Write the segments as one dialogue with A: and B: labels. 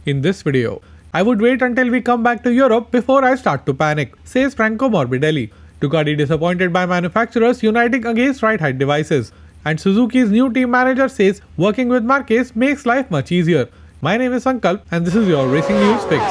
A: in this video. I would wait until we come back to Europe before I start to panic, says Franco Morbidelli. Ducati disappointed by manufacturers uniting against ride height devices. And Suzuki's new team manager says working with Marquez makes life much easier. My name is Sankalp and this is your Racing News Fix.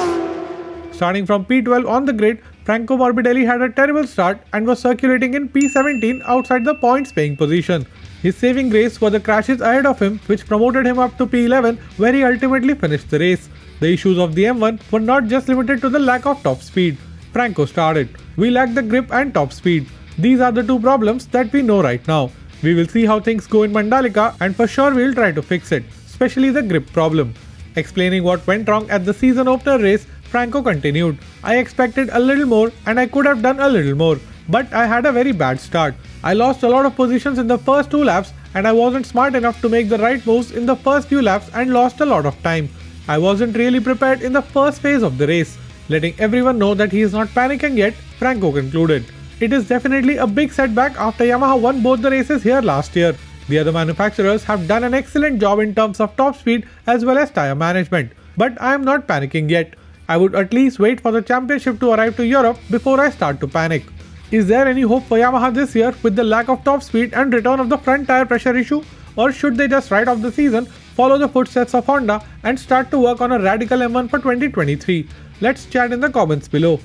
A: Starting from P12 on the grid, Franco Morbidelli had a terrible start and was circulating in P17 outside the points paying position. His saving grace were the crashes ahead of him, which promoted him up to P11 where he ultimately finished the race. The issues of the M1 were not just limited to the lack of top speed. Franco started. We lack the grip and top speed. These are the two problems that we know right now. We will see how things go in Mandalika and for sure we'll try to fix it, especially the grip problem. Explaining what went wrong at the season opener race, Franco continued, I expected a little more and I could have done a little more, but I had a very bad start. I lost a lot of positions in the first 2 laps and I wasn't smart enough to make the right moves in the first few laps and lost a lot of time. I wasn't really prepared in the first phase of the race. Letting everyone know that he is not panicking yet, Franco concluded. It is definitely a big setback after Yamaha won both the races here last year. The other manufacturers have done an excellent job in terms of top speed as well as tyre management. But I am not panicking yet. I would at least wait for the championship to arrive to Europe before I start to panic. Is there any hope for Yamaha this year with the lack of top speed and return of the front tyre pressure issue? Or should they just write off the season, follow the footsteps of Honda and start to work on a radical M1 for 2023? Let's chat in the comments below.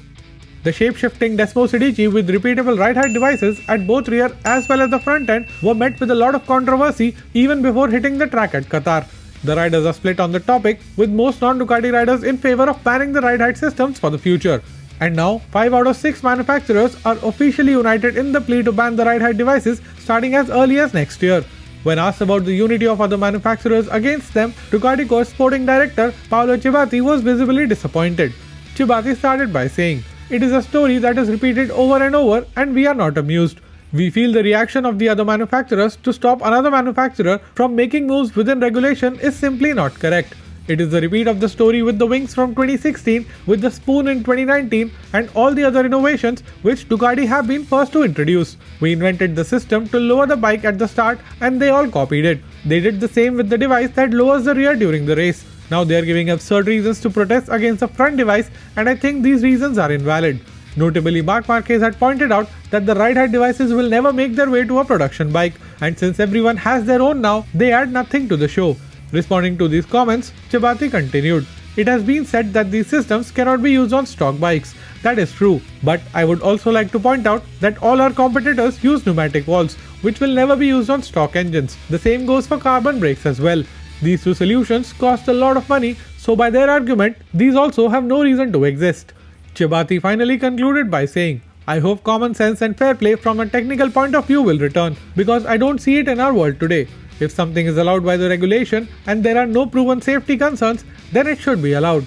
A: The shape-shifting Desmo CDG with repeatable ride height devices at both rear as well as the front end were met with a lot of controversy even before hitting the track at Qatar. The riders are split on the topic, with most non-Ducati riders in favor of banning the ride height systems for the future. And now, 5 out of 6 manufacturers are officially united in the plea to ban the ride height devices starting as early as next year. When asked about the unity of other manufacturers against them, Ducati sporting director Paolo Ciabatti was visibly disappointed. Ciabatti started by saying, "It is a story that is repeated over and over and we are not amused. We feel the reaction of the other manufacturers to stop another manufacturer from making moves within regulation is simply not correct. It is the repeat of the story with the wings from 2016, with the spoon in 2019 and all the other innovations which Ducati have been first to introduce. We invented the system to lower the bike at the start and they all copied it. They did the same with the device that lowers the rear during the race. Now they are giving absurd reasons to protest against the front device and I think these reasons are invalid." Notably, Marc Marquez had pointed out that the ride height devices will never make their way to a production bike, and since everyone has their own now, they add nothing to the show. Responding to these comments, Ciabatti continued, "It has been said that these systems cannot be used on stock bikes. That is true, but I would also like to point out that all our competitors use pneumatic valves, which will never be used on stock engines. The same goes for carbon brakes as well. These two solutions cost a lot of money, so by their argument, these also have no reason to exist." Ciabatti finally concluded by saying, "I hope common sense and fair play from a technical point of view will return, because I don't see it in our world today. If something is allowed by the regulation and there are no proven safety concerns, then it should be allowed."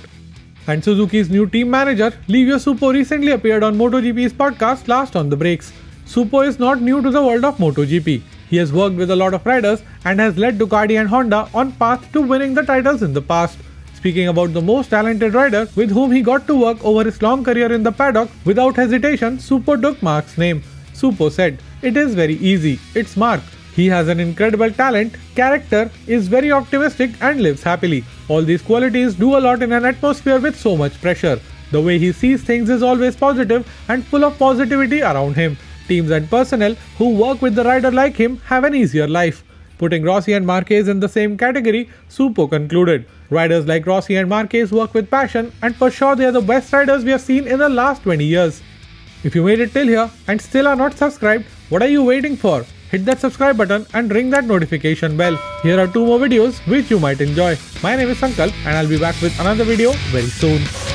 A: And Suzuki's new team manager, Livio Suppo, recently appeared on MotoGP's podcast Last on the Brakes. Suppo is not new to the world of MotoGP. He has worked with a lot of riders and has led Ducati and Honda on path to winning the titles in the past. Speaking about the most talented rider with whom he got to work over his long career in the paddock, without hesitation, Suppo took Marc's name. Suppo said, "It is very easy. It's Marc. He has an incredible talent, character, is very optimistic and lives happily. All these qualities do a lot in an atmosphere with so much pressure. The way he sees things is always positive and full of positivity around him. Teams and personnel who work with the rider like him have an easier life." Putting Rossi and Marquez in the same category, Suppo concluded, "Riders like Rossi and Marquez work with passion and for sure they are the best riders we have seen in the last 20 years. If you made it till here and still are not subscribed, what are you waiting for? Hit that subscribe button and ring that notification bell. Here are 2 more videos which you might enjoy. My name is Sankalp and I'll be back with another video very soon.